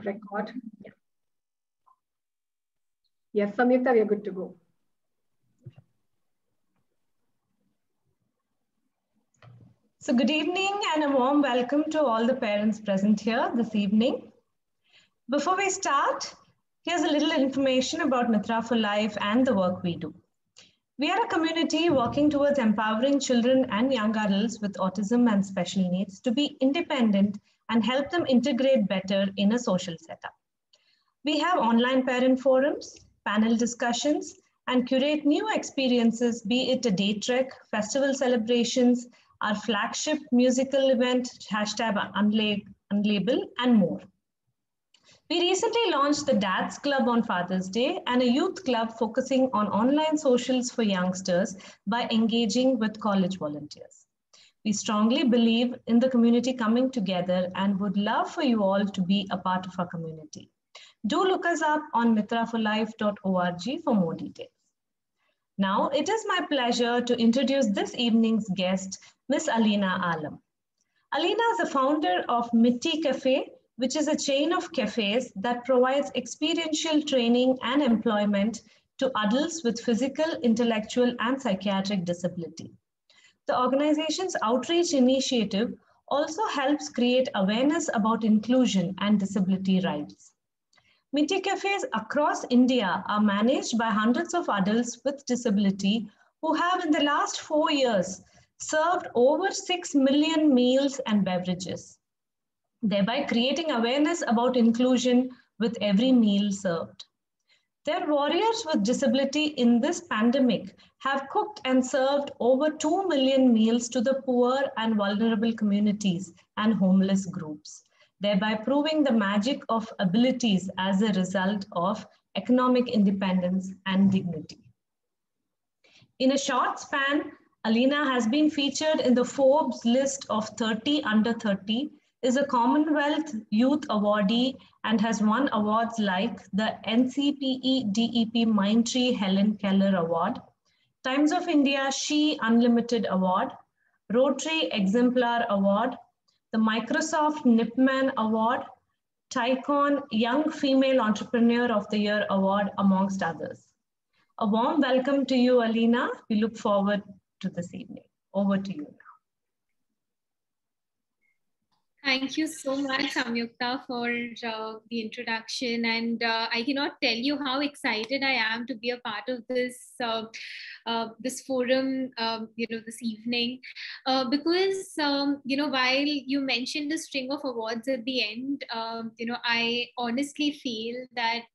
record. Yeah. Yes, Samyukta, we are good to go. So good evening and a warm welcome to all the parents present here this evening. Before we start, here's a little information about Mitra for Life and the work we do. We are a community working towards empowering children and young adults with autism and special needs to be independent and help them integrate better in a social setup. We have online parent forums, panel discussions, and curate new experiences, be it a day trek, festival celebrations, our flagship musical event, #Unlabel, and more. We recently launched the Dads Club on Father's Day and a youth club focusing on online socials for youngsters by engaging with college volunteers. We strongly believe in the community coming together and would love for you all to be a part of our community. Do look us up on mitraforlife.org for more details. Now, it is my pleasure to introduce this evening's guest, Ms. Alina Alam. Alina is the founder of Mitti Cafe, which is a chain of cafes that provides experiential training and employment to adults with physical, intellectual, and psychiatric disability. The organization's outreach initiative also helps create awareness about inclusion and disability rights. Mitti Cafes across India are managed by hundreds of adults with disability who have in the last 4 years served over 6 million meals and beverages, thereby creating awareness about inclusion with every meal served. Their warriors with disability in this pandemic have cooked and served over 2 million meals to the poor and vulnerable communities and homeless groups, thereby proving the magic of abilities as a result of economic independence and dignity. In a short span, Alina has been featured in the Forbes list of 30 under 30, is a Commonwealth Youth Awardee, and has won awards like the NCPE DEP Mindtree Helen Keller Award, Times of India She Unlimited Award, Rotary Exemplar Award, the Microsoft Nipman Award, Tycon Young Female Entrepreneur of the Year Award, amongst others. A warm welcome to you, Alina. We look forward to this evening. Over to you now. Thank you so much, Samyukta, for the introduction. And I cannot tell you how excited I am to be a part of this this forum, this evening, because while you mentioned the string of awards at the end, I honestly feel that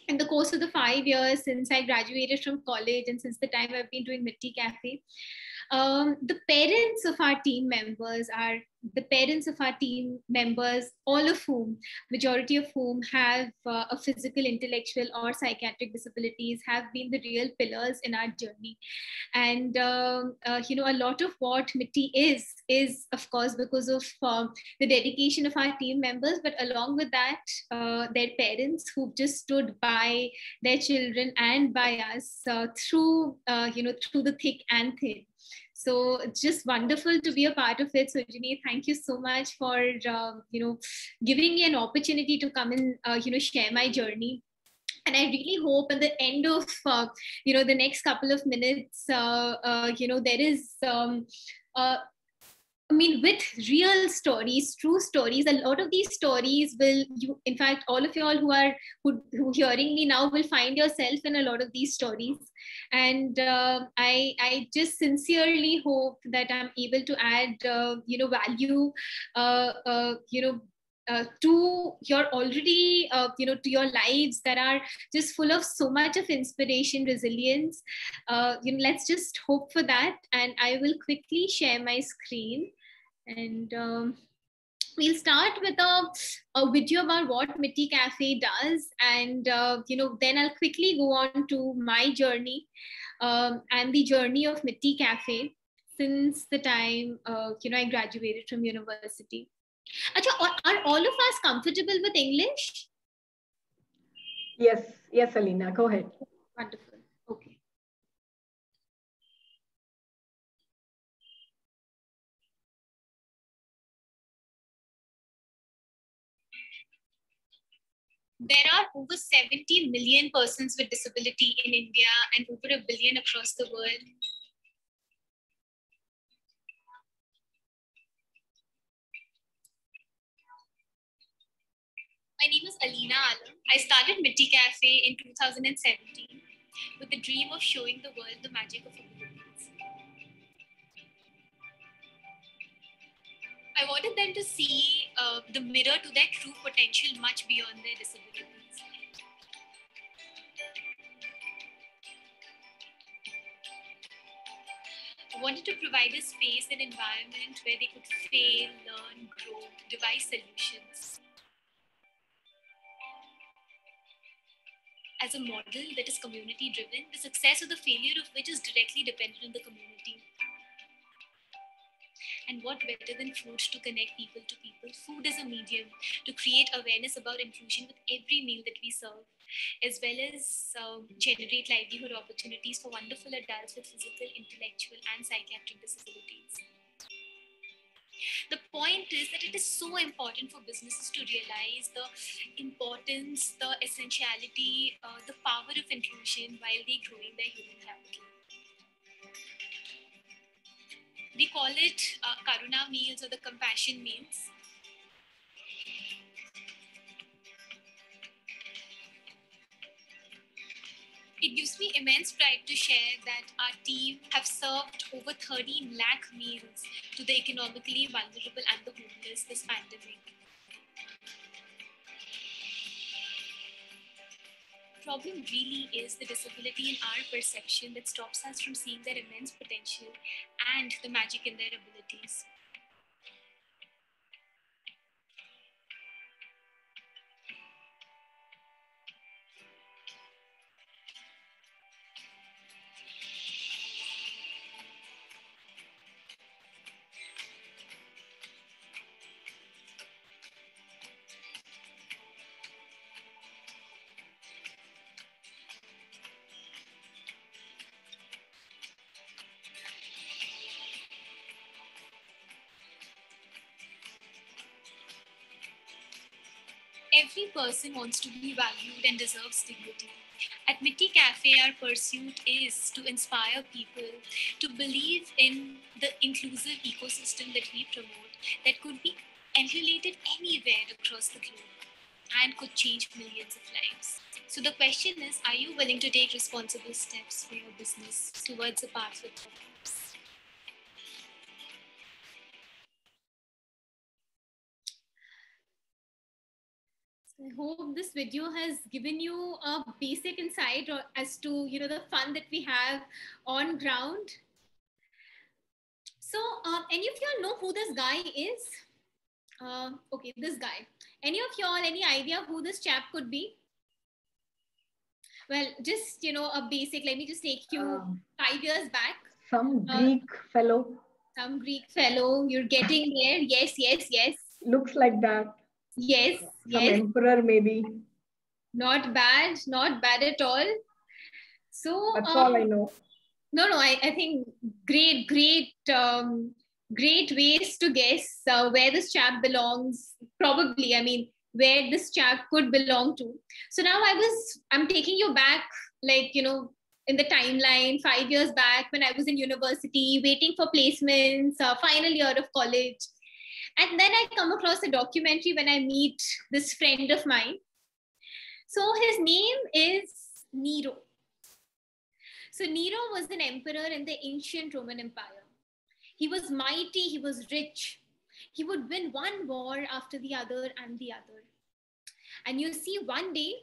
in the course of the 5 years since I graduated from college and since the time I've been doing Mitti Cafe, the parents of our team members, all of whom, majority of whom have a physical, intellectual, or psychiatric disabilities, have been the real pillars in our journey. And a lot of what Mitti is of course because of the dedication of our team members, but along with that, their parents who've just stood by their children and by us through the thick and thin. So it's just wonderful to be a part of it. So Janine, thank you so much for giving me an opportunity to come and share my journey. And I really hope at the end of the next couple of minutes, there is with real stories, true stories. A lot of these stories in fact, all of you all who are hearing me now will find yourself in a lot of these stories. And I just sincerely hope that I'm able to add, value, to your already, to your lives that are just full of so much of inspiration, resilience. Let's just hope for that. And I will quickly share my screen. And we'll start with a video about what Mitti Cafe does. And, then I'll quickly go on to my journey and the journey of Mitti Cafe since the time, I graduated from university. Are all of us comfortable with English? Yes, Alina, go ahead. Wonderful. Okay. There are over 70 million persons with disability in India and over 1 billion across the world. My name is Alina Alam. I started Mitti Cafe in 2017 with the dream of showing the world the magic of abilities. I wanted them to see the mirror to their true potential much beyond their disabilities. I wanted to provide a space and environment where they could fail, learn, grow, devise solutions. As a model that is community driven, the success or the failure of which is directly dependent on the community. And what better than food to connect people to people? Food is a medium to create awareness about inclusion with every meal that we serve, as well as generate livelihood opportunities for wonderful adults with physical, intellectual, and psychiatric disabilities. The point is that it is so important for businesses to realize the importance, the essentiality, the power of inclusion while they're growing their human capital. We call it Karuna meals or the compassion meals. It gives me immense pride to share that our team have served over 13 lakh meals to the economically vulnerable and the homeless this pandemic. The problem really is the disability in our perception that stops us from seeing their immense potential and the magic in their abilities. Every person wants to be valued and deserves dignity. At Mitti Cafe, our pursuit is to inspire people to believe in the inclusive ecosystem that we promote that could be emulated anywhere across the globe and could change millions of lives. So the question is, are you willing to take responsible steps for your business towards a path with purpose? I hope this video has given you a basic insight as to the fun that we have on ground. So any of y'all know who this guy is? Okay, this guy. Any of y'all, any idea who this chap could be? Well, just a basic. Let me just take you 5 years back. Some Greek fellow. Some Greek fellow. You're getting there. Yes, yes, yes. Looks like that. Yes, Some yes. emperor maybe. Not bad at all. So that's all I know. No, I think great ways to guess where this chap belongs. Probably, I mean, where this chap could belong to. So now I'm taking you back, like, in the timeline 5 years back when I was in university, waiting for placements, final year of college. And then I come across a documentary when I meet this friend of mine. So his name is Nero. So Nero was an emperor in the ancient Roman Empire. He was mighty, he was rich. He would win one war after the other and the other. And you see, one day,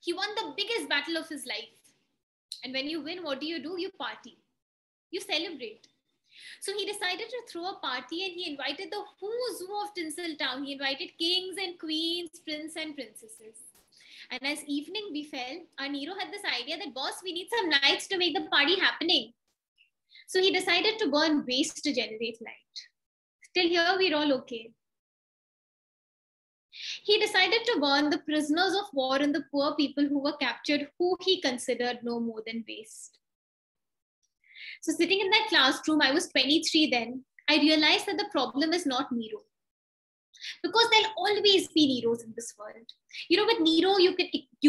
he won the biggest battle of his life. And when you win, what do? You party. You celebrate. So he decided to throw a party and he invited the who's who of Tinseltown. He invited kings and queens, princes and princesses. And as evening befell, our Nero had this idea that, boss, we need some lights to make the party happening. So he decided to burn waste to generate light. Till here, we're all okay. He decided to burn the prisoners of war and the poor people who were captured, who he considered no more than waste. So sitting in that classroom, I was 23 then, I realized that the problem is not Nero. because there'll always be Neros in this world. With Nero, you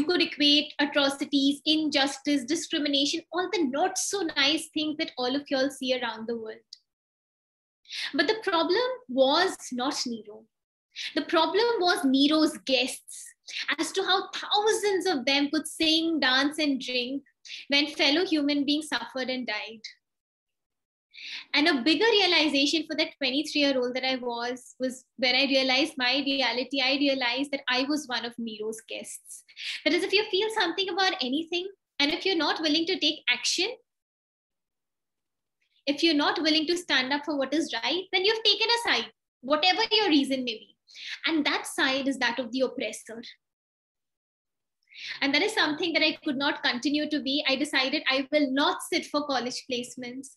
could equate atrocities, injustice, discrimination, all the not so nice things that all of y'all see around the world. But the problem was not Nero. The problem was Nero's guests, as to how thousands of them could sing, dance, and drink when fellow human beings suffered and died. And a bigger realization for that 23-year-old that I was when I realized my reality. I realized that I was one of Nero's guests. That is, if you feel something about anything, and if you're not willing to take action, if you're not willing to stand up for what is right, then you've taken a side, whatever your reason may be. And that side is that of the oppressor. And that is something that I could not continue to be. I decided I will not sit for college placements.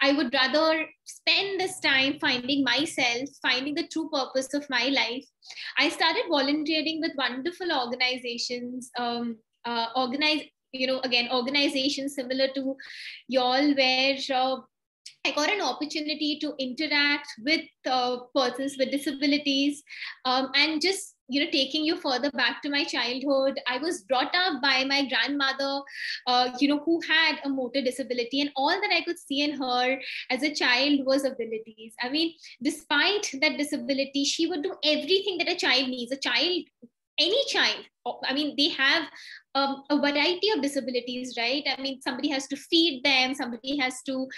I would rather spend this time finding myself, finding the true purpose of my life. I started volunteering with wonderful organizations, organizations similar to y'all, where I got an opportunity to interact with persons with disabilities, and just taking you further back to my childhood. I was brought up by my grandmother, who had a motor disability, and all that I could see in her as a child was abilities. I mean, despite that disability, she would do everything that a child needs. Any child, I mean, they have a variety of disabilities, right? I mean, somebody has to feed them, somebody has to,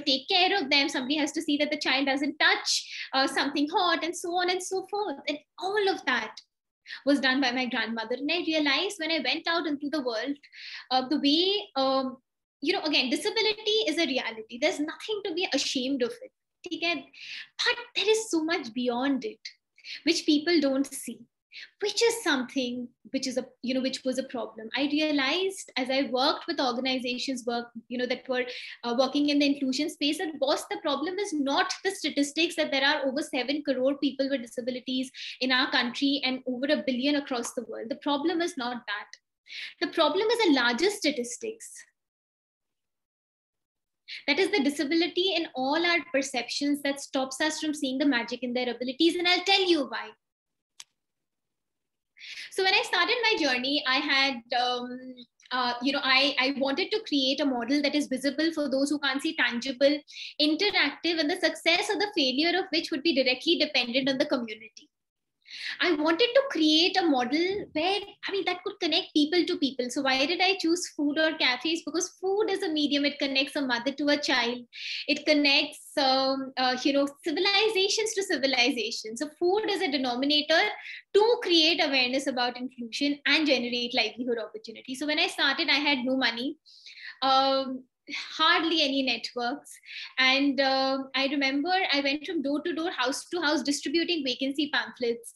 take care of them, somebody has to see that the child doesn't touch something hot, and so on and so forth. And all of that was done by my grandmother. And I realized when I went out into the world, the way, again, disability is a reality. There's nothing to be ashamed of it. But there is so much beyond it, which people don't see, which is something which was a problem. I realized as I worked with organizations that were working in the inclusion space, that the problem is not the statistics that there are over 7 crore people with disabilities in our country and over 1 billion across the world. The problem is not that. The problem is a larger statistics. That is the disability in all our perceptions that stops us from seeing the magic in their abilities. And I'll tell you why. So when I started my journey, I had, I wanted to create a model that is visible for those who can't see, tangible, interactive, and the success or the failure of which would be directly dependent on the community. I wanted to create a model where, that could connect people to people. So why did I choose food or cafes? Because food is a medium. It connects a mother to a child. It connects, civilizations to civilization. So food is a denominator to create awareness about inclusion and generate livelihood opportunities. So when I started, I had no money. Hardly any networks. And I remember I went from door to door, house to house, distributing vacancy pamphlets.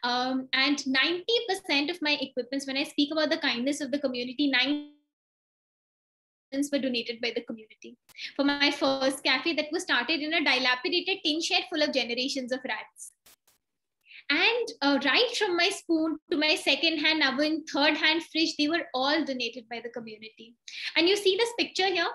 And 90% of my equipments, when I speak about the kindness of the community, 90% were donated by the community. For my first cafe that was started in a dilapidated tin shed full of generations of rats. And right from my spoon to my second-hand oven, third-hand fridge, they were all donated by the community. And you see this picture here?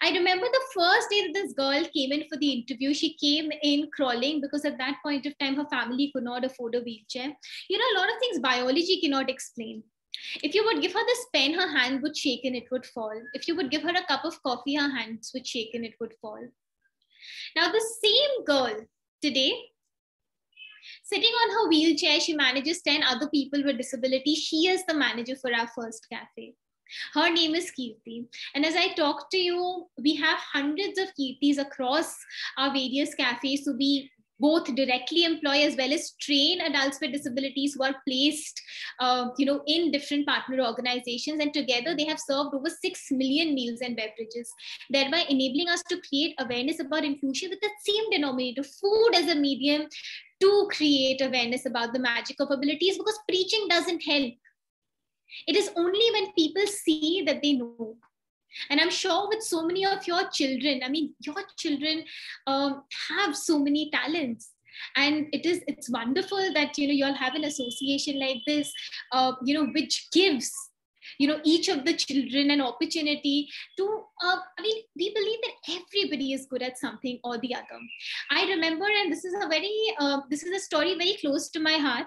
I remember the first day that this girl came in for the interview. She came in crawling because at that point of time, her family could not afford a wheelchair. A lot of things biology cannot explain. If you would give her this pen, her hand would shake and it would fall. If you would give her a cup of coffee, her hands would shake and it would fall. Now, the same girl today, sitting on her wheelchair, she manages 10 other people with disability. She is the manager for our first cafe. Her name is Kirti. And as I talk to you, we have hundreds of Kirtis across our various cafes. So we both directly employ as well as train adults with disabilities who are placed, in different partner organizations. And together they have served over 6 million meals and beverages, thereby enabling us to create awareness about inclusion with the same denominator, food as a medium to create awareness about the magic of abilities, because preaching doesn't help. It is only when people see that they know. And I'm sure with so many of your children, your children have so many talents. And it's wonderful that, you all have an association like this, which gives each of the children an opportunity to, we believe that everybody is good at something or the other. I remember, and this is a story very close to my heart.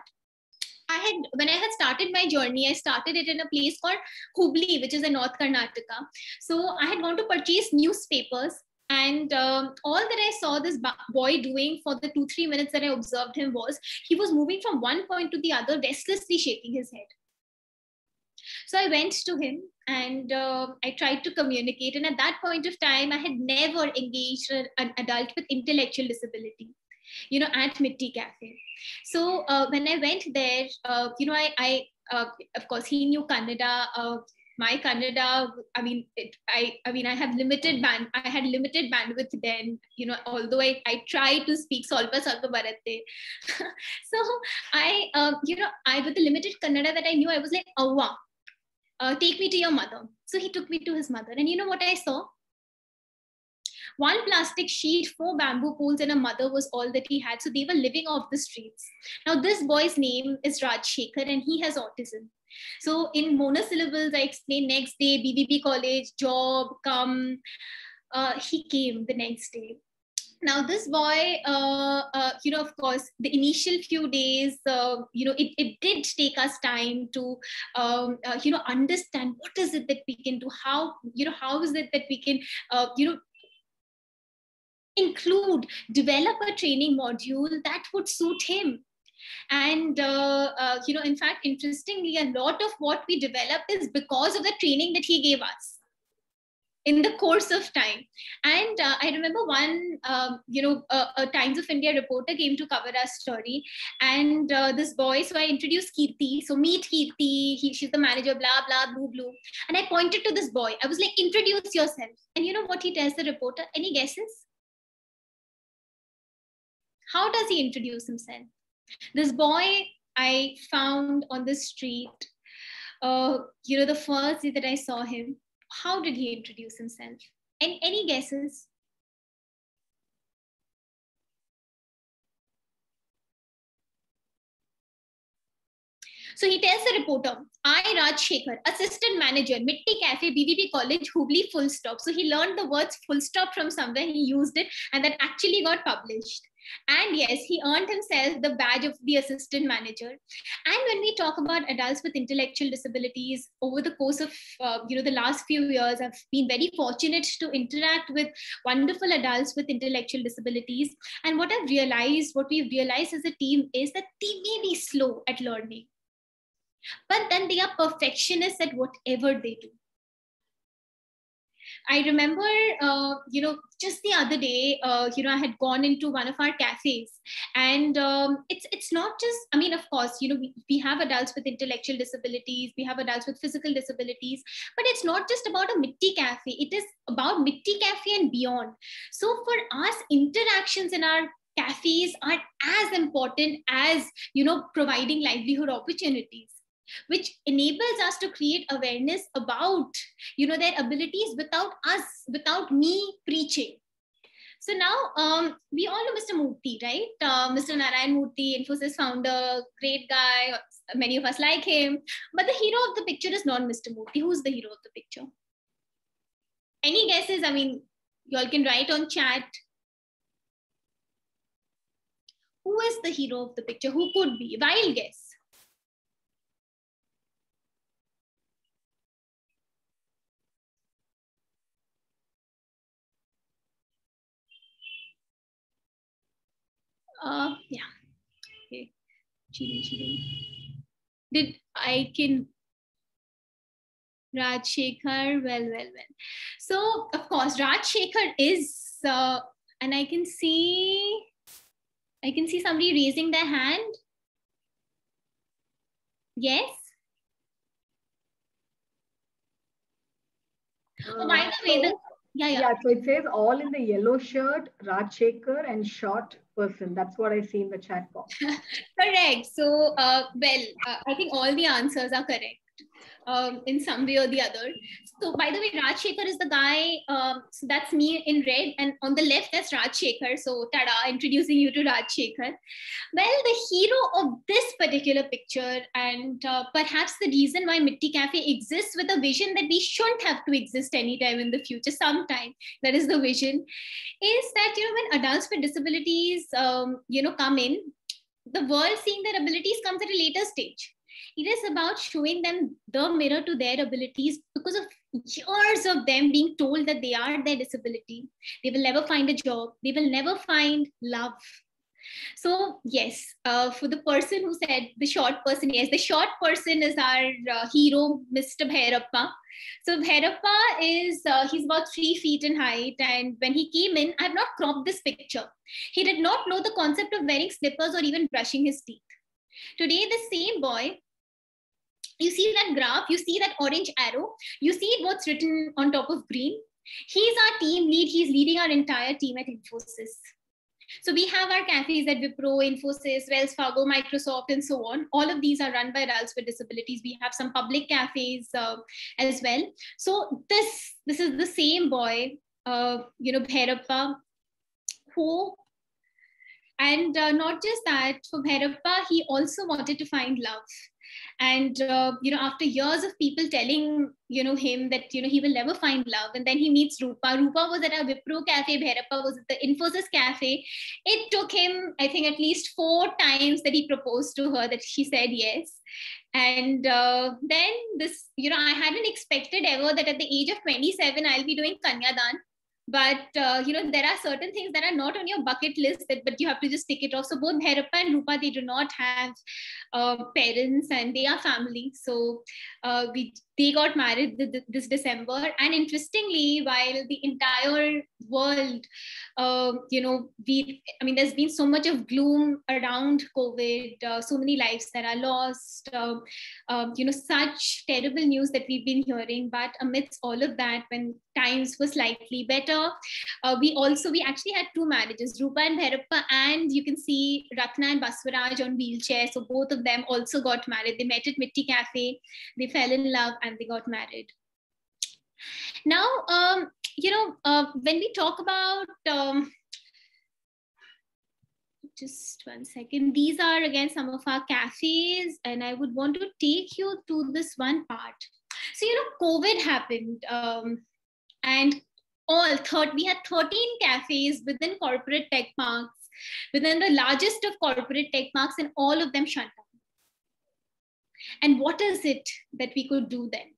When I had started my journey, I started it in a place called Hubli, which is in North Karnataka. So I had gone to purchase newspapers, and all that I saw this boy doing for the 2-3 minutes that I observed him was, he was moving from one point to the other, restlessly shaking his head. So I went to him and I tried to communicate. And at that point of time, I had never engaged an adult with intellectual disability, at Mitti Cafe. So when I went there, I of course, he knew Kannada. My Kannada, I had limited bandwidth then, although I tried to speak Solpa Bharate. So I with the limited Kannada that I knew, I was like, Avva, take me to your mother. So he took me to his mother. And you know what I saw? One plastic sheet, 4 bamboo poles, and a mother was all that he had. So they were living off the streets. Now, this boy's name is Rajshekhar, and he has autism. So in monosyllables, I explained next day, BBB college, job, come. He came the next day. Now, this boy, of course, the initial few days, it did take us time to, understand what is it that we can do, how is it that we can, develop a training module that would suit him. And, in fact, interestingly, a lot of what we developed is because of the training that he gave us in the course of time. And I remember one, a Times of India reporter came to cover our story. And this boy, so I introduced Kirti. So meet Kirti, she's the manager, blah, blah, blue, blue. And I pointed to this boy. I was like, introduce yourself. And you know what he tells the reporter? Any guesses? How does he introduce himself? This boy I found on the street, the first day that I saw him, how did he introduce himself? And any guesses? So he tells the reporter, I, Rajshekhar, assistant manager, Mitti Cafe, BBB College, Hubli, full stop. So he learned the words full stop from somewhere, he used it, and that actually got published. And yes, he earned himself the badge of the assistant manager. And when we talk about adults with intellectual disabilities, over the course of the last few years, I've been very fortunate to interact with wonderful adults with intellectual disabilities. And what we've realized as a team is that they may be slow at learning, but then they are perfectionists at whatever they do. I remember, just the other day, I had gone into one of our cafes, and it's not just, of course, we have adults with intellectual disabilities, we have adults with physical disabilities, but it's not just about a Mitti Cafe, it is about Mitti Cafe and beyond. So for us, interactions in our cafes are as important as, providing livelihood opportunities, which enables us to create awareness about, their abilities without me preaching. So now we all know Mr. Murthy, right? Mr. Narayan Murthy, Infosys founder, great guy. Many of us like him. But the hero of the picture is not Mr. Murthy. Who's the hero of the picture? Any guesses? You all can write on chat. Who is the hero of the picture? Who could be? Wild guess. Yeah. Okay. Cheating. Rajshekhar, well. So, of course, Rajshekhar is, and I can see somebody raising their hand. Yes? By the way, yeah, so it says all in the yellow shirt, Rajshekhar, and short person. That's what I see in the chat box. Correct. So, I think all the answers are correct. in some way or the other. So by the way, Raj Shekhar is the guy, so that's me in red, and on the left, that's Raj Shekhar. So tada, introducing you to Raj Shekhar. Well, the hero of this particular picture, and perhaps the reason why Mitti Cafe exists with a vision that we shouldn't have to exist anytime in the future, sometime, that is the vision, is that, when adults with disabilities, come in, the world seeing their abilities comes at a later stage. It is about showing them the mirror to their abilities because of years of them being told that they are their disability. They will never find a job. They will never find love. So yes, for the person who said the short person, yes, the short person is our hero, Mr. Bhairappa. So Bhairappa is, he's about 3 feet in height. And when he came in, I have not cropped this picture. He did not know the concept of wearing slippers or even brushing his teeth. Today, the same boy, you see that graph, you see that orange arrow, you see what's written on top of green. He's our team lead. He's leading our entire team at Infosys. So we have our cafes at Wipro, Infosys, Wells Fargo, Microsoft, and so on. All of these are run by adults with disabilities. We have some public cafes as well. So this is the same boy, Bhairappa, who, and not just that, for Bhairappa, he also wanted to find love. And, after years of people telling, him that, he will never find love. And then he meets Rupa. Rupa was at a Wipro cafe. Bhairappa was at the Infosys cafe. It took him, I think, at least 4 times that he proposed to her, that she said yes. And then this, I hadn't expected ever that at the age of 27, I'll be doing Kanyadan. But, there are certain things that are not on your bucket list, but you have to just tick it off. So both Bhairappa and Rupa, they do not have parents, and they are family. So they got married this December. And interestingly, while the entire world, there's been so much of gloom around COVID, so many lives that are lost, such terrible news that we've been hearing. But amidst all of that, when times were slightly better, we actually had 2 marriages, Rupa and Bhairappa, and you can see Ratna and Baswaraj on wheelchair. So both of them also got married. They met at Mitti Cafe, they fell in love, and they got married. Now, when we talk about, just one second, these are again some of our cafes, and I would want to take you to this one part. So, COVID happened, and we had 13 cafes within corporate tech parks, within the largest of corporate tech parks, and all of them shut down. And what is it that we could do then?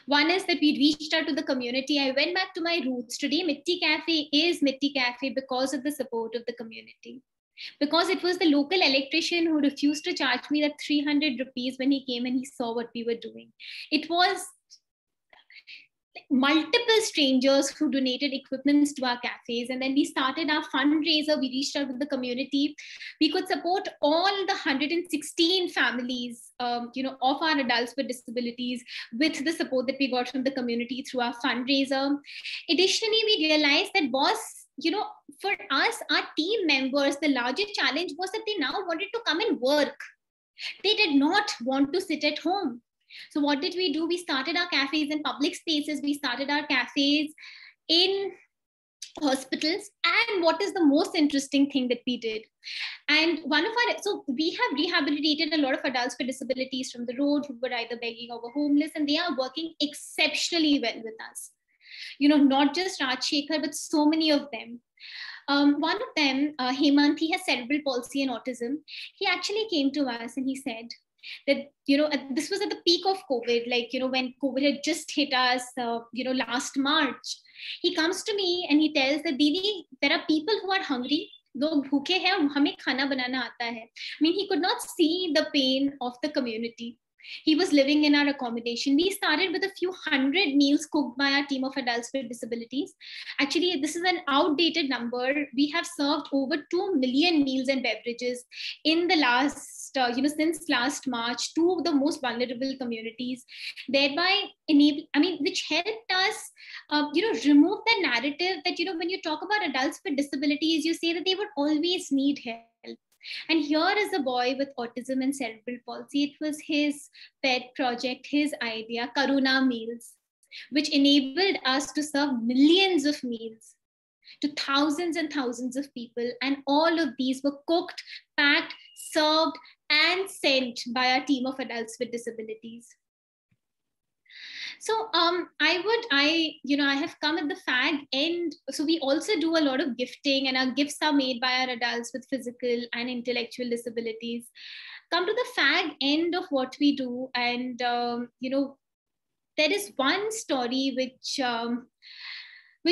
One is that we reached out to the community. I went back to my roots. Today, Mitti Cafe is Mitti Cafe because of the support of the community. Because it was the local electrician who refused to charge me that 300 rupees when he came and he saw what we were doing. It was multiple strangers who donated equipments to our cafes. And then we started our fundraiser. We reached out to the community. We could support all the 116 families, of our adults with disabilities with the support that we got from the community through our fundraiser. Additionally, we realized that for us, our team members, the largest challenge was that they now wanted to come and work. They did not want to sit at home. So what did we do? We started our cafes in public spaces. We started our cafes in hospitals. And what is the most interesting thing that we did? And so we have rehabilitated a lot of adults with disabilities from the road who were either begging or were homeless, and they are working exceptionally well with us. Not just Raj Shekhar, but so many of them. One of them, Hemant, he has cerebral palsy and autism. He actually came to us and he said that, this was at the peak of COVID, when COVID had just hit us, last March. He comes to me and he tells that, Didi, there are people who are hungry. Log bhooke hai, hame khana banana aata hai. I mean, he could not see the pain of the community. He was living in our accommodation. We started with a few hundred meals cooked by our team of adults with disabilities. Actually, this is an outdated number. We have served over 2 million meals and beverages in the last, since last March to the most vulnerable communities, thereby which helped us, remove the narrative that, when you talk about adults with disabilities, you say that they would always need help. And here is a boy with autism and cerebral palsy. It was his pet project, his idea, Karuna Meals, which enabled us to serve millions of meals to thousands and thousands of people. And all of these were cooked, packed, served, and sent by our team of adults with disabilities. So I have come at the fag end. So we also do a lot of gifting, and our gifts are made by our adults with physical and intellectual disabilities. Come to the fag end of what we do. And, there is one story which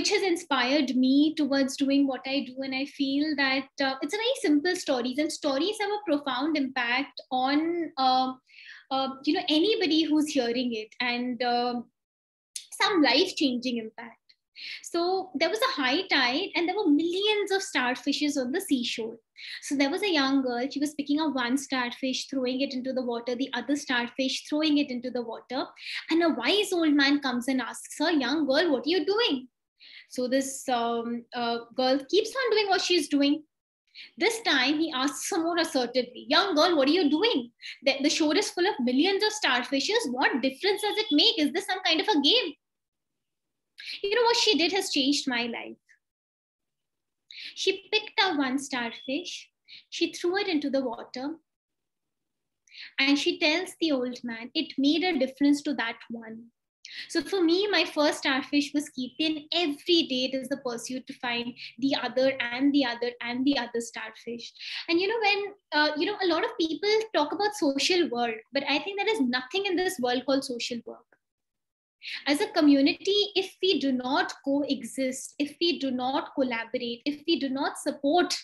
has inspired me towards doing what I do. And I feel that it's a very simple stories, and stories have a profound impact on anybody who's hearing it, and some life-changing impact. So there was a high tide and there were millions of starfishes on the seashore. So there was a young girl, she was picking up one starfish, throwing it into the water, the other starfish, throwing it into the water. And a wise old man comes and asks her, young girl, what are you doing? So this girl keeps on doing what she's doing. This time he asks her more assertively, young girl, what are you doing? The shore is full of millions of starfishes. What difference does it make? Is this some kind of a game? You know, what she did has changed my life. She picked up one starfish, she threw it into the water, and she tells the old man, it made a difference to that one. So for me, my first starfish was Kirti, and every day it is the pursuit to find the other and the other and the other starfish. And when a lot of people talk about social work, but I think there is nothing in this world called social work. As a community, if we do not coexist, if we do not collaborate, if we do not support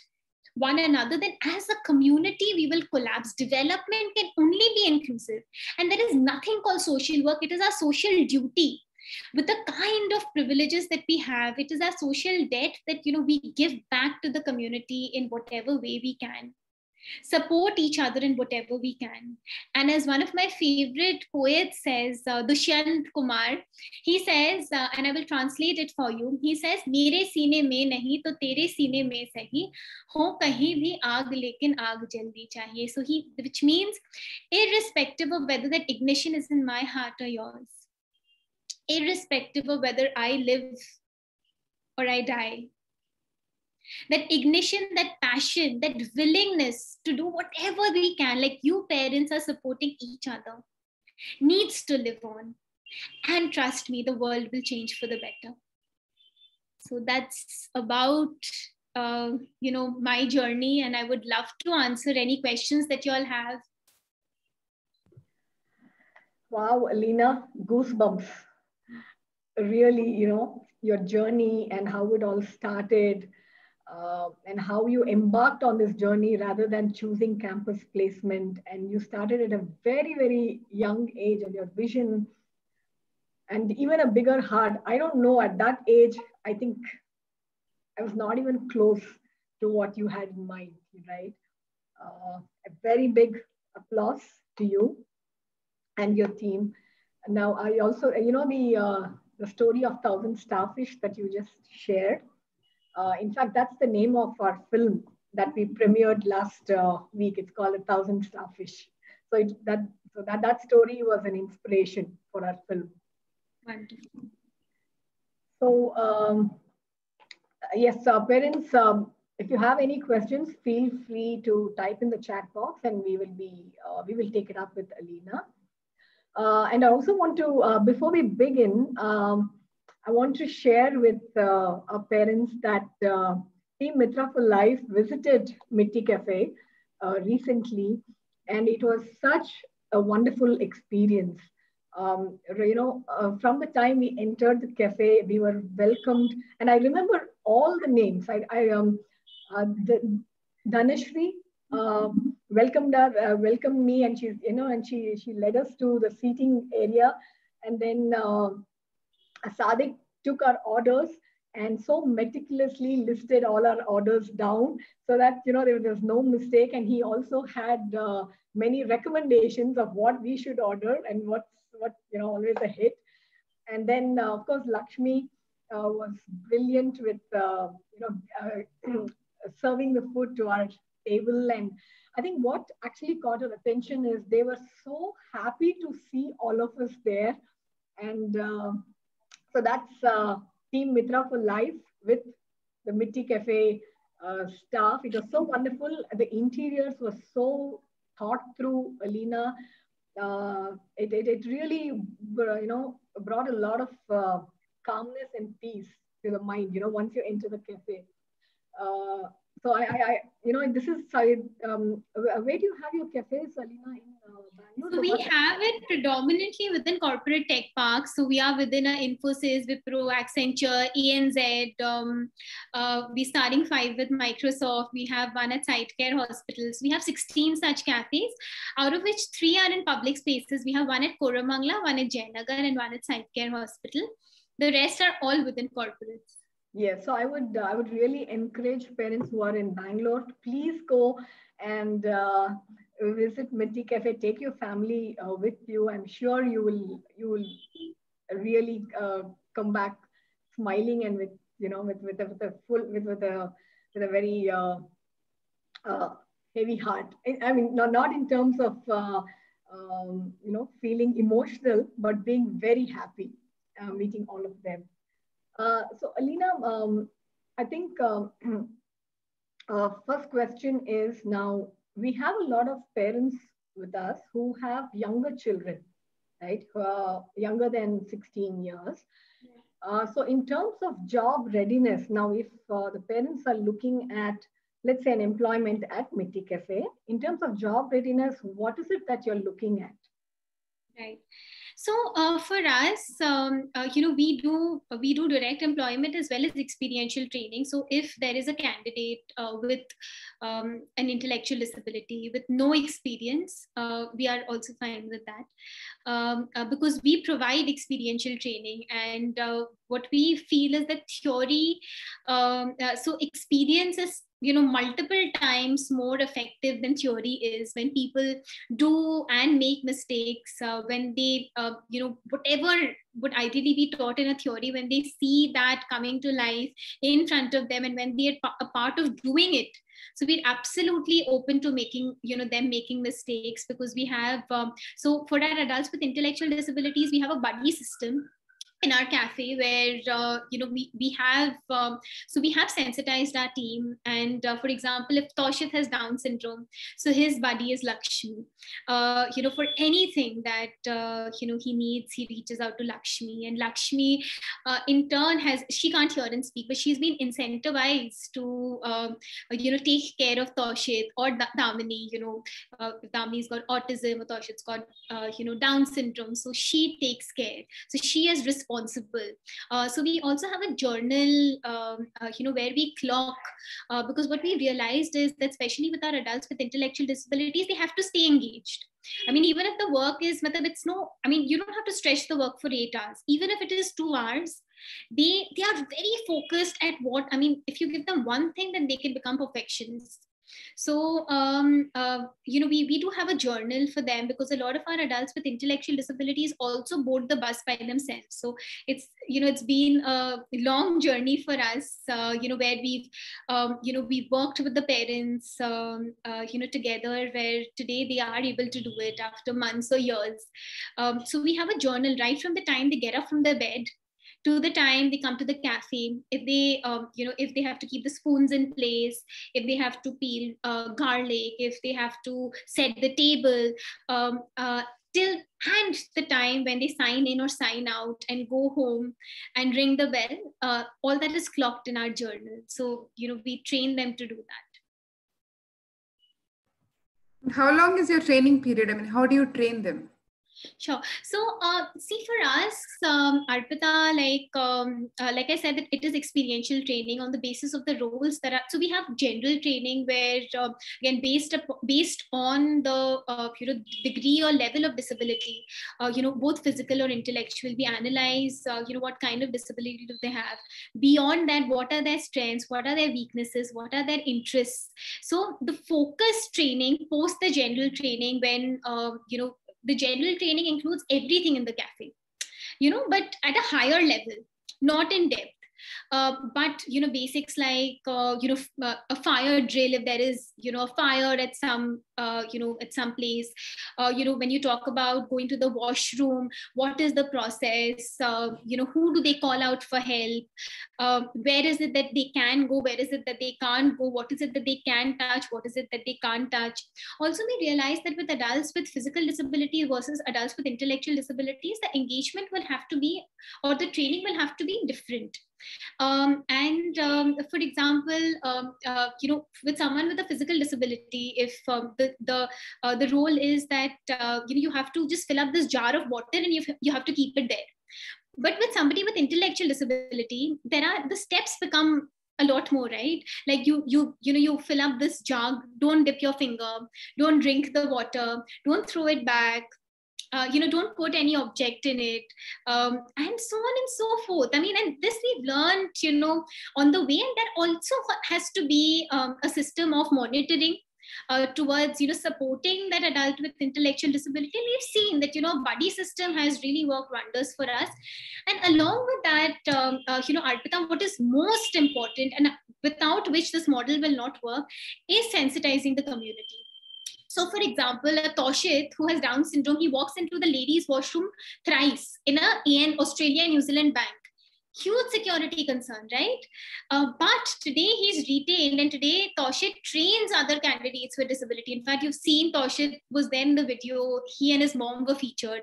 one another, then as a community, we will collapse. Development can only be inclusive. And there is nothing called social work. It is our social duty. With the kind of privileges that we have, it is our social debt that we give back to the community in whatever way we can. Support each other in whatever we can. And as one of my favorite poets says, Dushyant Kumar, he says, and I will translate it for you. He says, "Mere seene mein nahi to tere seene mein sahi, ho kahin bhi aag lekin aag jaldi chahiye." So which means, irrespective of whether that ignition is in my heart or yours, irrespective of whether I live or I die, that ignition, that passion, that willingness to do whatever we can, like you parents are supporting each other, needs to live on. And trust me, the world will change for the better. So that's about my journey, and I would love to answer any questions that you all have. Wow, Alina, goosebumps. Really, your journey and how it all started. And how you embarked on this journey rather than choosing campus placement. And you started at a very, very young age, and your vision and even a bigger heart. I don't know, at that age, I think I was not even close to what you had in mind, right? A very big applause to you and your team. Now, I also, the story of 1,000 starfish that you just shared. In fact, that's the name of our film that we premiered last week. It's called 1,000 Starfish. So that story was an inspiration for our film. Wonderful. So yes, parents, if you have any questions, feel free to type in the chat box, and we will take it up with Alina. And I also want to, before we begin, I want to share with our parents that Team Mitra for Life visited Mitti Cafe recently, and it was such a wonderful experience. From the time we entered the cafe, we were welcomed, and I remember all the names. Dhanashri welcomed me, and she led us to the seating area, and then Sadiq took our orders and so meticulously listed all our orders down so that there was no mistake. And he also had many recommendations of what we should order and what always a hit. And then of course Lakshmi was brilliant with serving the food to our table. And I think what actually caught our attention is they were so happy to see all of us there. And so that's Team Mitra for life with the Mitti Cafe staff. It was so wonderful. The interiors were so thought through, Alina. It really, brought a lot of calmness and peace to the mind, once you enter the cafe. So this is, where do you have your cafes, Alina, in Bangalore? So we have it predominantly within corporate tech parks. So we are within Infosys, Wipro, Accenture, ENZ. We're starting 5 with Microsoft. We have one at Sidecare Hospitals. We have 16 such cafes, out of which 3 are in public spaces. We have one at Koramangala, one at Jayanagar, and one at Sidecare Hospital. The rest are all within corporates. Yes, so I would really encourage parents who are in Bangalore to please go and visit Mitti Cafe. Take your family with you. I'm sure you will really come back smiling and with a very heavy heart. I mean, not in terms of feeling emotional, but being very happy meeting all of them. So Alina, I think first question is, now we have a lot of parents with us who have younger children, right? Younger than 16 years. So in terms of job readiness, now if the parents are looking at, let's say, an employment at Mitti Cafe, in terms of job readiness, what is it that you're looking at? Right. So for us, we do direct employment as well as experiential training. So if there is a candidate with an intellectual disability with no experience, we are also fine with that, because we provide experiential training. And what we feel is that theory, so experience is multiple times more effective than theory is when people do and make mistakes, when they, whatever would ideally be taught in a theory, when they see that coming to life in front of them and when they are a part of doing it. So we're absolutely open to making, them making mistakes, because we have, so for our adults with intellectual disabilities, we have a buddy system in our cafe where we have so we have sensitized our team. And for example, if Toshit has Down syndrome, so his buddy is Lakshmi. For anything that he needs, he reaches out to Lakshmi, and Lakshmi in turn she can't hear and speak, but she's been incentivized to take care of Toshit or Damini. If Damini's got autism or Toshit's got Down syndrome, so she takes care. So she is responsible. So we also have a journal, where we clock, because what we realized is that especially with our adults with intellectual disabilities, they have to stay engaged. I mean, even if the work is, you don't have to stretch the work for 8 hours. Even if it is 2 hours, they are very focused at if you give them one thing, then they can become perfectionists. So, we do have a journal for them, because a lot of our adults with intellectual disabilities also board the bus by themselves. So it's been a long journey for us, where we've worked with the parents, together, where today they are able to do it after months or years. So we have a journal right from the time they get up from their bed to the time they come to the cafe. If they, if they have to keep the spoons in place, if they have to peel garlic, if they have to set the table, till and the time when they sign in or sign out and go home and ring the bell, all that is clocked in our journal. So, we train them to do that. How long is your training period? I mean, how do you train them? Sure. So, see, for us, Arpita, like I said, that it is experiential training on the basis of the roles that are. So we have general training where, again, based on the degree or level of disability, both physical or intellectual, we analyze, what kind of disability do they have. Beyond that, what are their strengths? What are their weaknesses? What are their interests? So the focus training post the general training, when the general training includes everything in the cafe, but at a higher level, not in depth. But, basics like, a fire drill, if there is, a fire at some, at some place, when you talk about going to the washroom, what is the process, who do they call out for help, where is it that they can go, where is it that they can't go, what is it that they can touch, what is it that they can't touch. Also, we realize that with adults with physical disability versus adults with intellectual disabilities, the engagement will have to be, or the training will have to be different. For example, with someone with a physical disability, if the role is that you have to just fill up this jar of water and you have to keep it there. But with somebody with intellectual disability, the steps become a lot more, right? Like you fill up this jug, don't dip your finger, don't drink the water, don't throw it back. Don't put any object in it, and so on and so forth. I mean, and this we've learned, on the way, and that also has to be a system of monitoring towards, supporting that adult with intellectual disability. And we've seen that, buddy system has really worked wonders for us. And along with that, Arpita, what is most important and without which this model will not work is sensitizing the community. So, for example, a Toshit who has Down syndrome, he walks into the ladies' washroom thrice in an Australia-New Zealand bank. Huge security concern, right? But today he's retained, and today Toshit trains other candidates with disability. In fact, you've seen Toshit was there in the video. He and his mom were featured.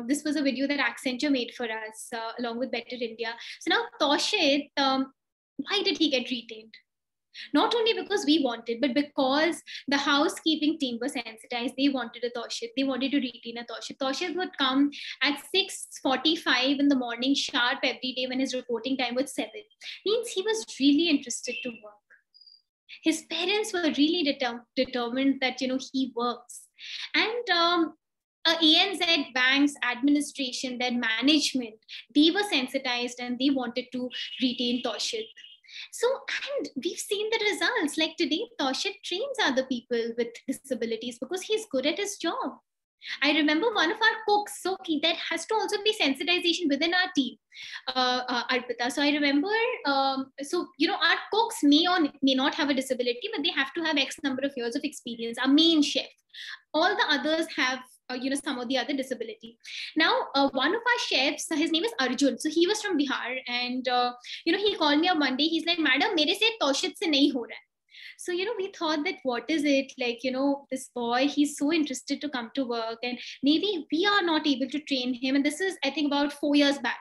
This was a video that Accenture made for us along with Better India. So now Toshit, why did he get retained? Not only because we wanted, but because the housekeeping team was sensitized. They wanted a Toshit. They wanted to retain a Toshit. Toshit would come at 6:45 in the morning sharp every day when his reporting time was 7. Means he was really interested to work. His parents were really determined that, he works. And ANZ Bank's administration, their management, they were sensitized and they wanted to retain Toshit. So, and we've seen the results. Like today, Toshit trains other people with disabilities because he's good at his job. I remember one of our cooks, so that has to also be sensitization within our team, Arpita. So I remember, our cooks may or may not have a disability, but they have to have X number of years of experience. Our main chef, all the others have some of the other disability. Now, one of our chefs, his name is Arjun. So he was from Bihar, and he called me up one day. He's like, "Madam, mere se Toshit se nahi ho raha hai." So, we thought that what is it? Like, this boy, he's so interested to come to work, and maybe we are not able to train him. And this is, I think, about 4 years back.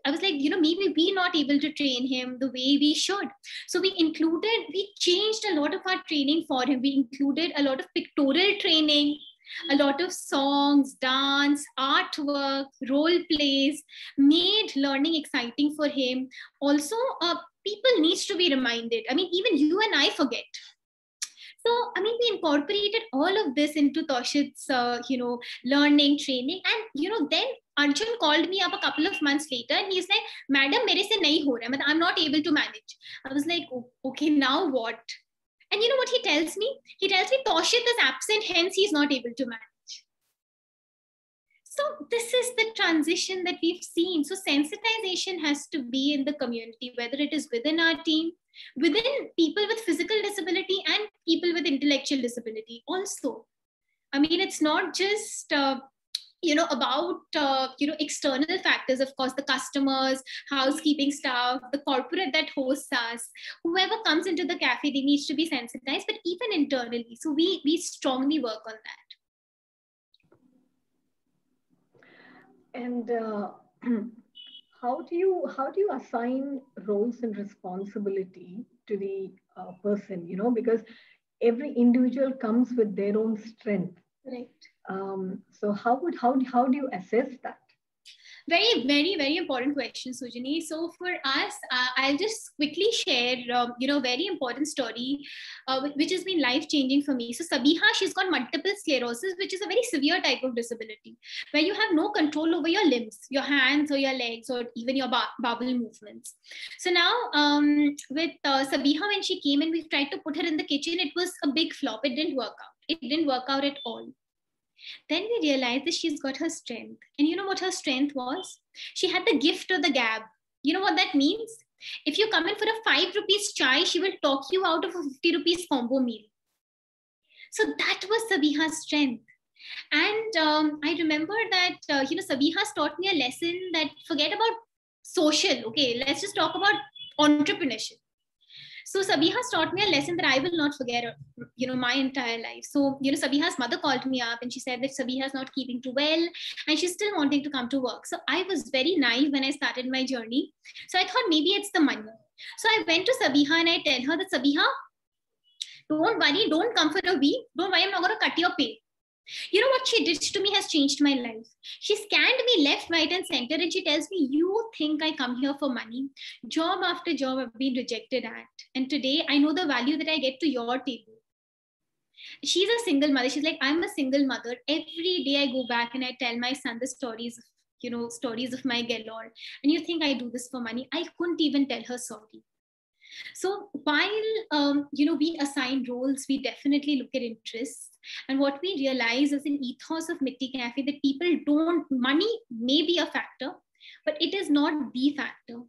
I was like, maybe we're not able to train him the way we should. So we changed a lot of our training for him. We included a lot of pictorial training, a lot of songs, dance, artwork, role plays, made learning exciting for him. Also, people needs to be reminded. I mean, even you and I forget. So, I mean, we incorporated all of this into Toshit's, learning, training. And, then Arjun called me up a couple of months later and he's like, "Madam, mere se nahi ho raha. I'm not able to manage." I was like, "Okay, now what?" And you know what he tells me? He tells me Toshit is absent, hence he's not able to manage. So this is the transition that we've seen. So sensitization has to be in the community, whether it is within our team, within people with physical disability and people with intellectual disability also. I mean, it's not just about external factors. Of course, the customers, housekeeping staff, the corporate that hosts us, whoever comes into the cafe, they need to be sensitized, but even internally. So we strongly work on And that. how do you assign roles and responsibility to the person? Because every individual comes with their own strength. Right. So how do you assess that? Very, very, very important question, Sujani. So for us, I'll just quickly share, very important story, which has been life-changing for me. So Sabiha, she's got multiple sclerosis, which is a very severe type of disability, where you have no control over your limbs, your hands or your legs, or even your bowel movements. So now with Sabiha, when she came in, we tried to put her in the kitchen. It was a big flop. It didn't work out. It didn't work out at all. Then we realized that she's got her strength. And you know what her strength was? She had the gift of the gab. You know what that means? If you come in for a 5 rupees chai, she will talk you out of a 50 rupees combo meal. So that was Sabiha's strength. And I remember that, Sabiha's taught me a lesson that forget about social. Okay, let's just talk about entrepreneurship. So Sabiha's taught me a lesson that I will not forget, my entire life. So, Sabiha's mother called me up and she said that Sabiha's not keeping too well and she's still wanting to come to work. So I was very naive when I started my journey. So I thought maybe it's the money. So I went to Sabiha and I tell her that, Sabiha, don't worry, don't come for a week. Don't worry, I'm not going to cut your pay. You know what she did to me has changed my life. She scanned me left, right, and center, and she tells me, you think I come here for money? Job after job I've been rejected at. And today I know the value that I get to your table. She's a single mother. She's like, I'm a single mother. Every day I go back and I tell my son the stories of my galore. And you think I do this for money? I couldn't even tell her sorry. So while, we assign roles, we definitely look at interests. And what we realize is an ethos of Mitti Cafe that money may be a factor, but it is not the factor.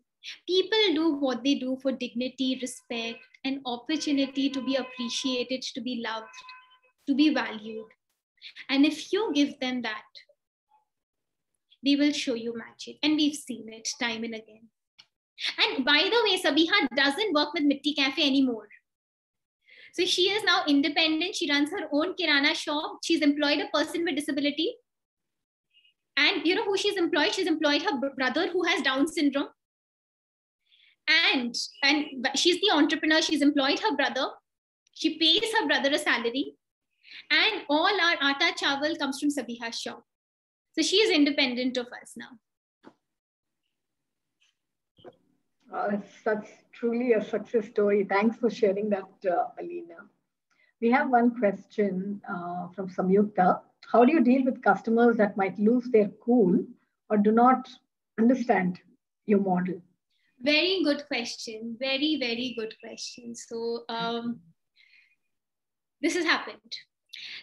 People do what they do for dignity, respect, and opportunity to be appreciated, to be loved, to be valued. And if you give them that, they will show you magic. And we've seen it time and again. And by the way, Sabiha doesn't work with Mitti Cafe anymore. So she is now independent. She runs her own kirana shop. She's employed a person with disability. And you know who she's employed? She's employed her brother who has Down syndrome. And she's the entrepreneur. She's employed her brother. She pays her brother a salary. And all our atta chawal comes from Sabiha's shop. So she is independent of us now. That's truly a success story. Thanks for sharing that, Alina. We have one question from Samyukta. How do you deal with customers that might lose their cool or do not understand your model? Very good question. Very, very good question. So this has happened.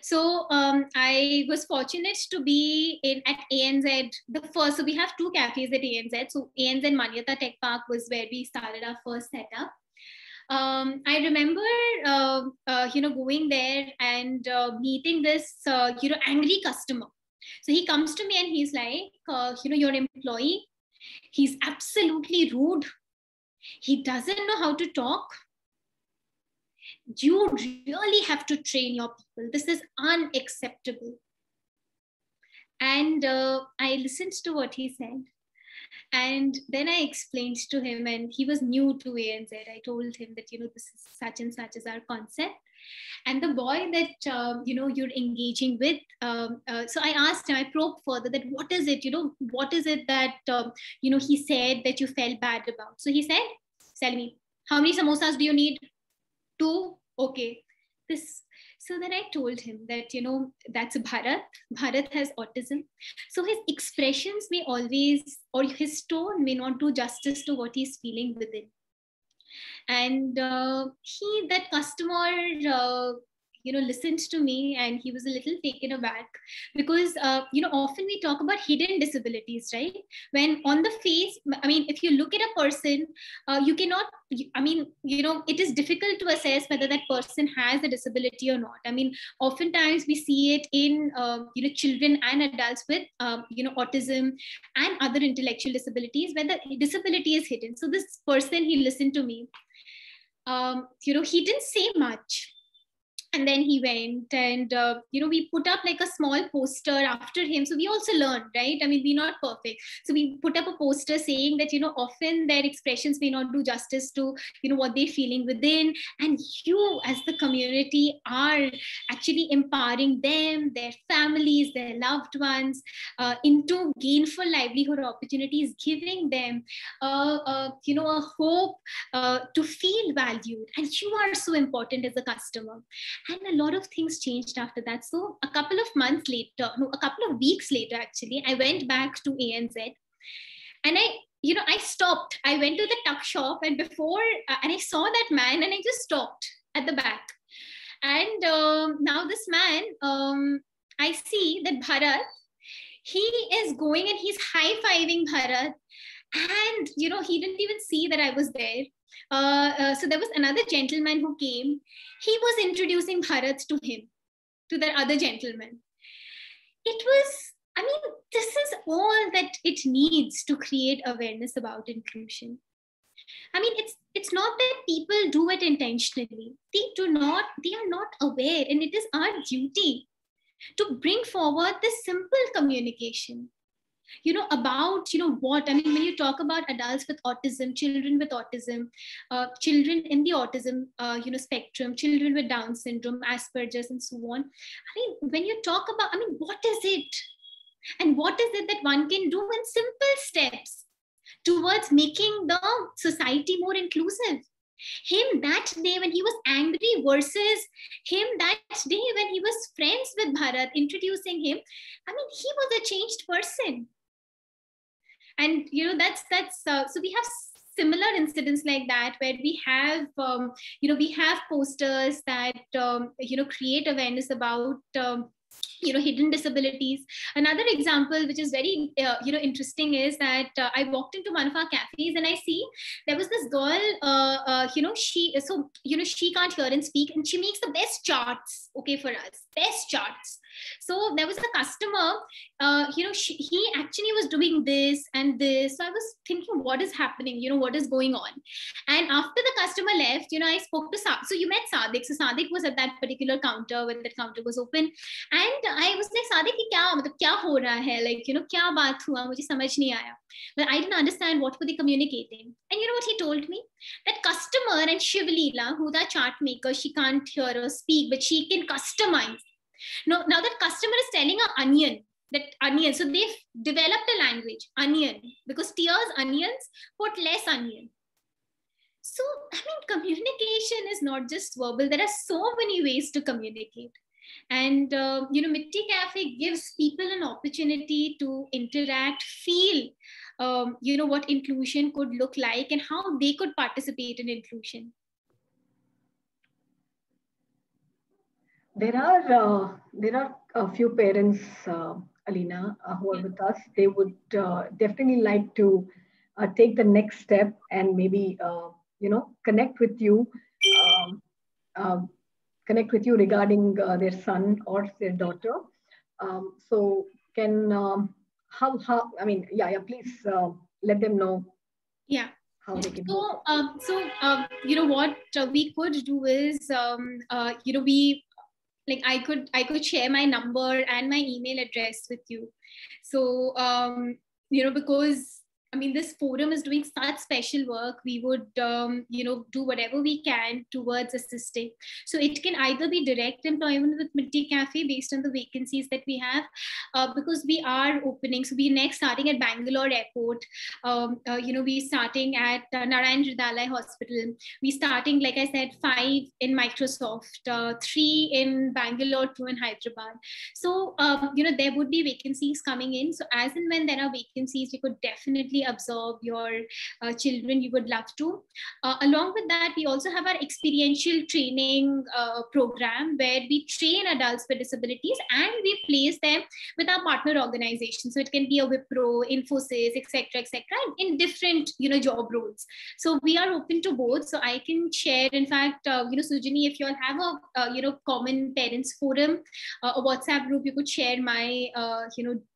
So I was fortunate to be at ANZ, the first. So we have two cafes at ANZ. So ANZ Manyata Tech Park was where we started our first setup. I remember, going there and meeting this, angry customer. So he comes to me and he's like, your employee, he's absolutely rude. He doesn't know how to talk. You really have to train your people. This is unacceptable. And I listened to what he said. And then I explained to him, and he was new to ANZ. I told him that, this is such and such is our concept. And the boy that, you're engaging with, so I asked him, I probed further that what is it, what is it that, he said that you felt bad about? So he said, tell me, how many samosas do you need? 2? Okay. So then I told him that, that's Bharat. Bharat has autism. So his expressions may always, or his tone may not do justice to what he's feeling within. And that customer, listened to me, and he was a little taken aback because, often we talk about hidden disabilities, right? When on the face, if you look at a person, you cannot, it is difficult to assess whether that person has a disability or not. Oftentimes we see it in, children and adults with, autism and other intellectual disabilities where the disability is hidden. So this person, he listened to me. He didn't say much. And then he went and, we put up like a small poster after him. So we also learned, right? We're not perfect. So we put up a poster saying that, often their expressions may not do justice to, what they're feeling within. And you as the community are actually empowering them, their families, their loved ones into gainful livelihood opportunities, giving them, a hope to feel valued. And you are so important as a customer. And a lot of things changed after that. So a couple of weeks later, actually, I went back to ANZ and I stopped. I went to the tuck shop and and I saw that man and I just stopped at the back. And now this man, I see that Bharat, he is going and he's high-fiving Bharat. And, he didn't even see that I was there. So there was another gentleman who came. He was introducing Bharat to him, to that other gentleman. It was, this is all that it needs to create awareness about inclusion. It's not that people do it intentionally. They are not aware, and it is our duty to bring forward this simple communication. About, what, when you talk about adults with autism, children with autism, children in the autism, spectrum, children with Down syndrome, Asperger's, and so on. When you talk about, what is it? And what is it that one can do in simple steps towards making the society more inclusive? Him that day when he was angry versus him that day when he was friends with Bharat, introducing him, he was a changed person. And that's so we have similar incidents like that, where we have we have posters that create awareness about hidden disabilities. Another example which is very interesting is that I walked into one of our cafes and I see there was this girl, she can't hear and speak, and she makes the best charts, okay, for us, best charts. So there was a customer, he actually was doing this and this. So I was thinking, what is happening? What is going on? And after the customer left, I spoke to Sadik. So you met Sadik. So Sadik was at that particular counter when that counter was open. And I was like, Sadik, kya ho raha hai? Like, kya baat hua? Mujhe samajh nahi aaya. But I didn't understand what were they communicating. And you know what he told me? That customer and Shivleela, who's a chart maker, she can't hear or speak, but she can customize. Now that customer is telling an onion, that onion. So they've developed a language, onion, because tears, onions, put less onion. So, communication is not just verbal. There are so many ways to communicate. And, Mitti Cafe gives people an opportunity to interact, feel, what inclusion could look like and how they could participate in inclusion. There are a few parents, Alina, who are with us. They would definitely like to take the next step and maybe connect with you, regarding their son or their daughter. So can please let them know. Yeah. How they can what we could do is I could share my number and my email address with you. So, because this forum is doing such special work, we would, do whatever we can towards assisting. So it can either be direct employment with Mitti Cafe based on the vacancies that we have, because we are opening. So we're next starting at Bangalore Airport. We're starting at Narayan Hridayalaya Hospital. We're starting, like I said, 5 in Microsoft, 3 in Bangalore, 2 in Hyderabad. So, there would be vacancies coming in. So as and when there are vacancies, we could definitely absorb your children. We would love to. Along with that, we also have our experiential training program where we train adults with disabilities and we place them with our partner organizations. So it can be a Wipro, Infosys, etc., in different job roles. So we are open to both. So I can share, in fact, Sujani, if you all have a common parents forum, a WhatsApp group, you could share my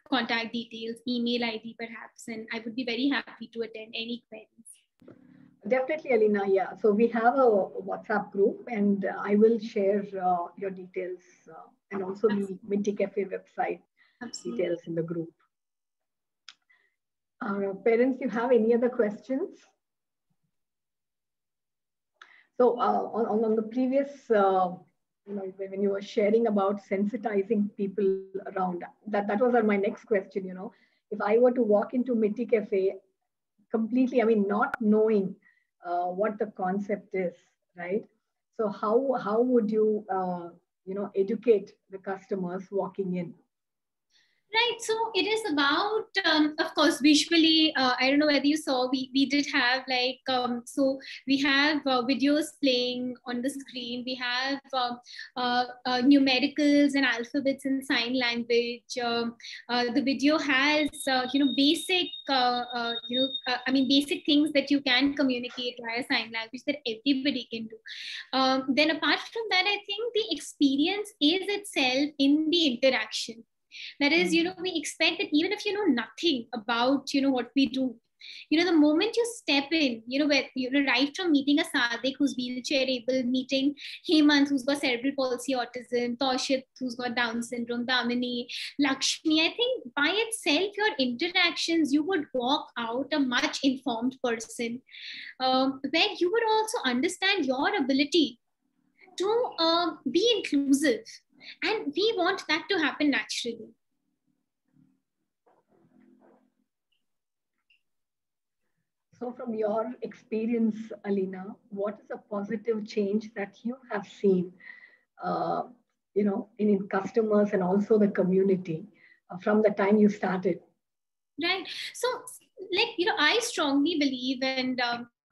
contact details, email ID perhaps, and I would be very happy to attend any queries. Definitely, Alina. Yeah. So we have a WhatsApp group, and I will share your details and also the Mitti Cafe website details in the group. Parents, you have any other questions? So on the previous, when you were sharing about sensitizing people around, that was my next question. If I were to walk into Mitti Cafe completely, not knowing what the concept is, right? So how would you, educate the customers walking in? Right. So it is about, of course, visually, I don't know whether you saw, we did have like, so we have videos playing on the screen. We have numericals and alphabets in sign language. The video has, basic, basic things that you can communicate via sign language that everybody can do. Then apart from that, I think the experience is itself in the interaction. That is, we expect that even if you know nothing about, what we do, the moment you step in, right from meeting a Sadik who's wheelchair able, meeting Hemant who's got cerebral palsy, autism, Toshit who's got Down syndrome, Damini, Lakshmi, I think by itself, your interactions, you would walk out a much informed person, where you would also understand your ability to be inclusive. And we want that to happen naturally. So from your experience, Alina, what is a positive change that you have seen, in customers and also the community from the time you started? Right. So, I strongly believe, and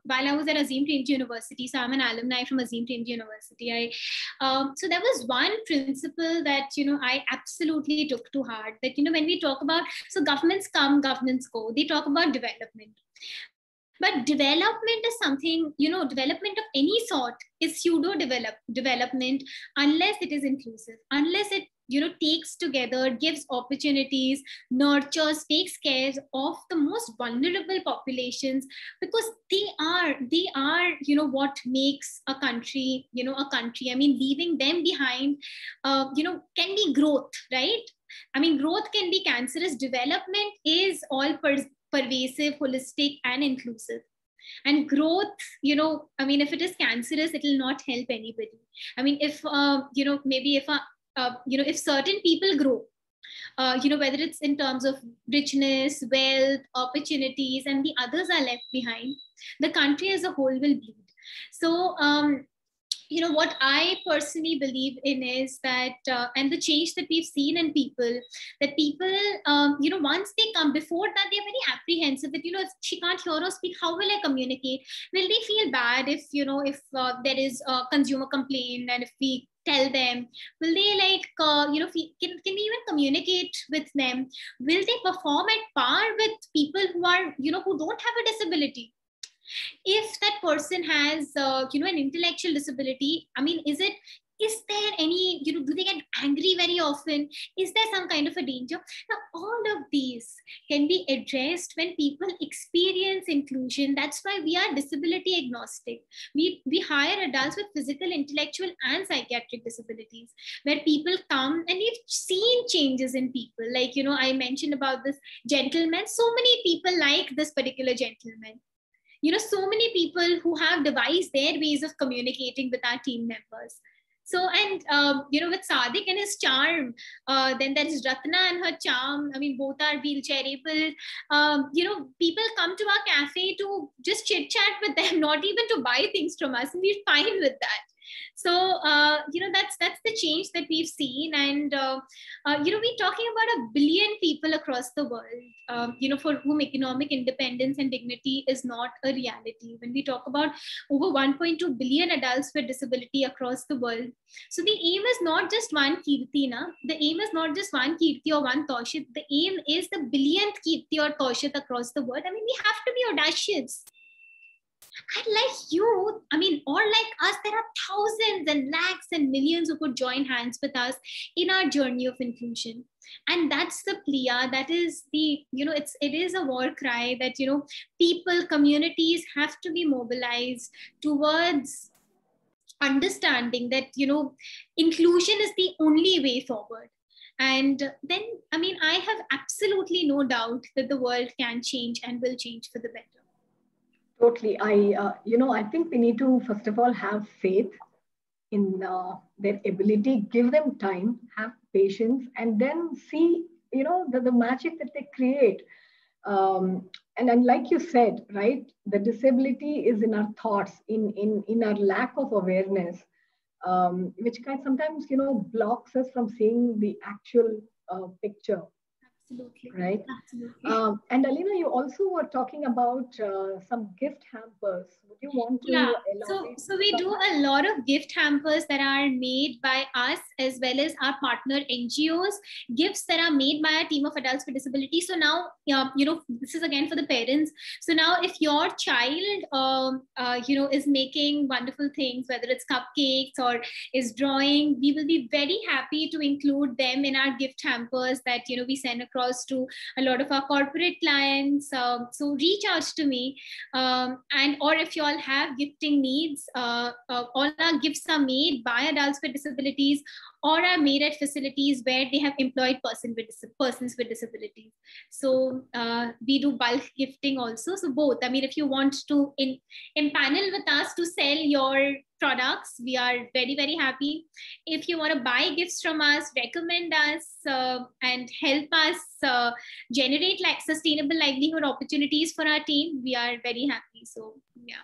while I was at Azim Premji University, so I'm an alumni from Azim Premji University. So there was one principle that, I absolutely took to heart, that, when we talk about, so governments come, governments go, they talk about development. But development is something, development of any sort is development unless it is inclusive, unless it, takes together, gives opportunities, nurtures, takes care of the most vulnerable populations, because they are, what makes a country, a country. I mean, leaving them behind, can be growth, right? I mean, growth can be cancerous. Development is all pervasive, holistic, and inclusive. And growth, if it is cancerous, it will not help anybody. I mean, if maybe if certain people grow, whether it's in terms of richness, wealth, opportunities, and the others are left behind, the country as a whole will bleed. So what I personally believe in is that, and the change that we've seen in people, that people, once they come, before that, they're very apprehensive that, if she can't hear or speak, how will I communicate? Will they feel bad if, if there is a consumer complaint, and if we tell them, will they can we even communicate with them? Will they perform at par with people who are, who don't have a disability? If that person has an intellectual disability, I mean, is there any, do they get angry very often? Is there some kind of a danger? Now, all of these can be addressed when people experience inclusion. That's why we are disability agnostic. We hire adults with physical, intellectual, and psychiatric disabilities, where people come and we've seen changes in people. Like, I mentioned about this gentleman. So many people like this particular gentleman. So many people who have devised their ways of communicating with our team members. So, and, with Sadik and his charm, then there is Ratna and her charm. I mean, both are wheelchair able. People come to our cafe to just chit chat with them, not even to buy things from us. And we're fine with that. So, that's the change that we've seen. And, we're talking about 1 billion people across the world, for whom economic independence and dignity is not a reality. When we talk about over 1.2 billion adults with disability across the world. So the aim is not just one Kirti, na? The aim is not just one Kirti or one Toshit. The aim is the billionth Kirti or Toshit across the world. I mean, we have to be audacious. And like you, I mean, or like us, there are thousands and lakhs and millions who could join hands with us in our journey of inclusion. And that's the plea, that is the, it is a war cry that, people, communities have to be mobilized towards understanding that, inclusion is the only way forward. And then, I mean, I have absolutely no doubt that the world can change and will change for the better. Totally. I think we need to, first of all, have faith in their ability, give them time, have patience, and then see, the magic that they create. And like you said, right, the disability is in our thoughts, in our lack of awareness, which can sometimes, blocks us from seeing the actual picture. Absolutely. Right? Absolutely. And Alina, you also were talking about some gift hampers. Would you want to Yeah, elaborate? so we do a lot of gift hampers that are made by us as well as our partner NGOs, gifts that are made by a team of adults with disabilities. So now, this is again for the parents. So now if your child, is making wonderful things, whether it's cupcakes or is drawing, we will be very happy to include them in our gift hampers that, we send across to a lot of our corporate clients. So reach out to me. And or if you all have gifting needs, all our gifts are made by adults with disabilities or are made at facilities where they have employed persons with disabilities. So we do bulk gifting also. So both. I mean, if you want to empanel with us to sell your products, we are very, very happy. If you want to buy gifts from us, recommend us and help us generate like sustainable livelihood opportunities for our team, we are very happy. So yeah.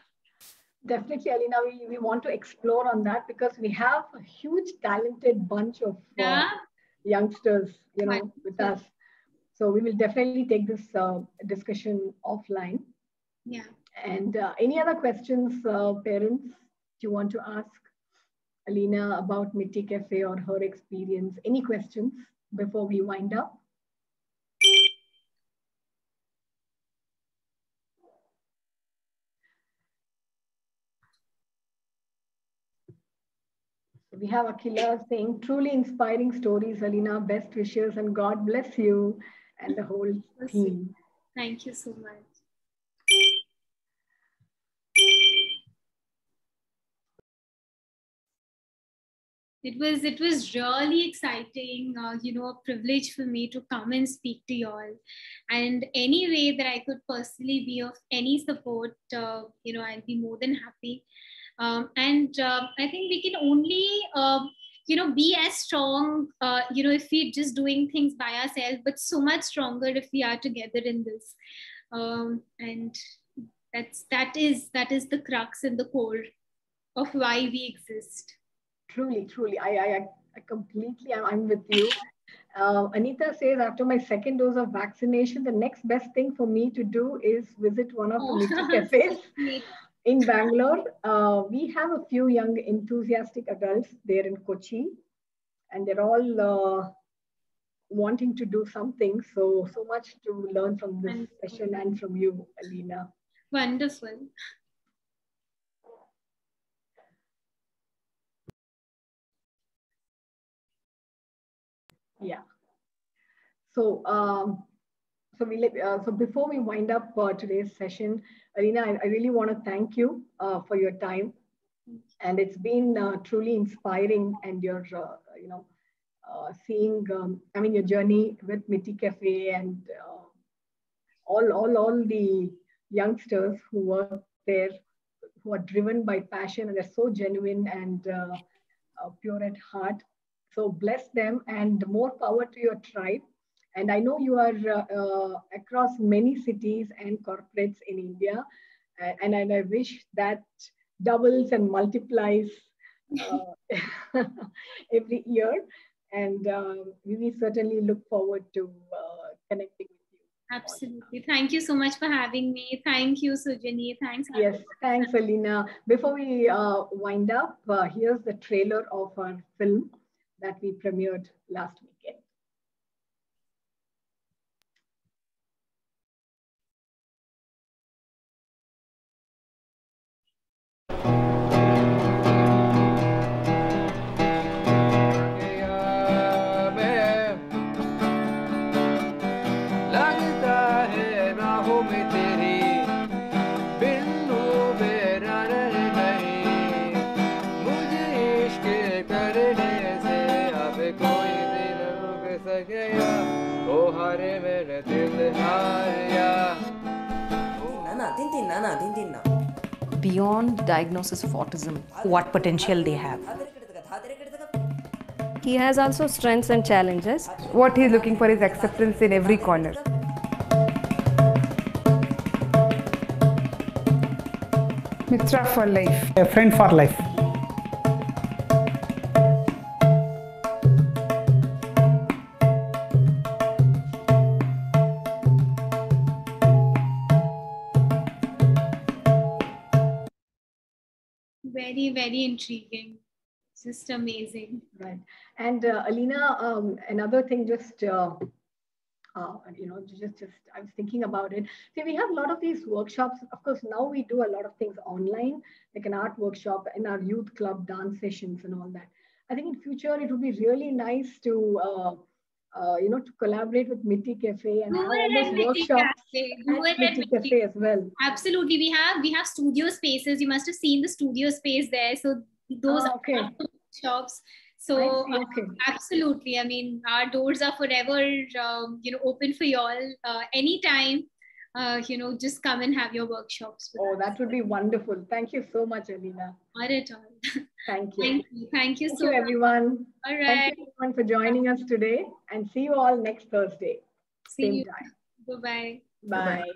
Definitely, Alina, we want to explore on that because we have a huge talented bunch of youngsters, with us. So we will definitely take this discussion offline. Yeah. And any other questions, parents, you want to ask Alina about Mitti Cafe or her experience? Any questions before we wind up? We have Akila saying, truly inspiring stories, Alina. Best wishes and God bless you and the whole team. Thank you so much. It was really exciting, a privilege for me to come and speak to you all. And any way that I could personally be of any support, I'll be more than happy. And I think we can only, be as strong, if we're just doing things by ourselves, but so much stronger if we are together in this. And that is the crux and the core of why we exist. Truly, I completely, I'm with you. Anita says, after my second dose of vaccination, the next best thing for me to do is visit one of the Mitti cafes in Bangalore. We have a few young enthusiastic adults there in Kochi, and they're all wanting to do something. So much to learn from this session and from you, Alina. Wonderful. Yeah. So, so before we wind up today's session, Alina, I really want to thank you for your time, and it's been truly inspiring. And you're, seeing, your journey with Mitti Cafe and all the youngsters who work there, who are driven by passion and they're so genuine and pure at heart. So bless them and more power to your tribe. And I know you are across many cities and corporates in India. And I wish that doubles and multiplies every year. And we certainly look forward to connecting with you. Absolutely. Thank you so much for having me. Thank you, Sujani. Thanks. Yes, thanks, Alina. Before we wind up, here's the trailer of our film that we premiered last weekend. Beyond diagnosis of autism, what potential they have. He has also strengths and challenges. What he's looking for is acceptance in every corner. Mitra for life. A friend for life. Very, very intriguing. Just amazing. Right. And Alina, another thing, just I was thinking about it. See, we have a lot of these workshops. Of course, now we do a lot of things online, like an art workshop in our youth club, dance sessions, and all that. I think in future it would be really nice to to collaborate with Mitti Cafe and Do have it all at those Mitti workshops Cafe. at Do it at Mitti Mitti. Cafe as well. Absolutely. We have studio spaces. You must have seen the studio space there. So those are Okay. shops. I So see. Okay. absolutely. I mean, our doors are forever, open for you all. Anytime, just come and have your workshops with Oh, us. that would be wonderful. Thank you so much, Alina. Not at all. Thank you. Thank you. Thank you Thank so you, much. everyone. All Thank right. you, everyone, for joining us today, and see you all next Thursday, See same you. time. Bye-bye. Bye. Bye-bye.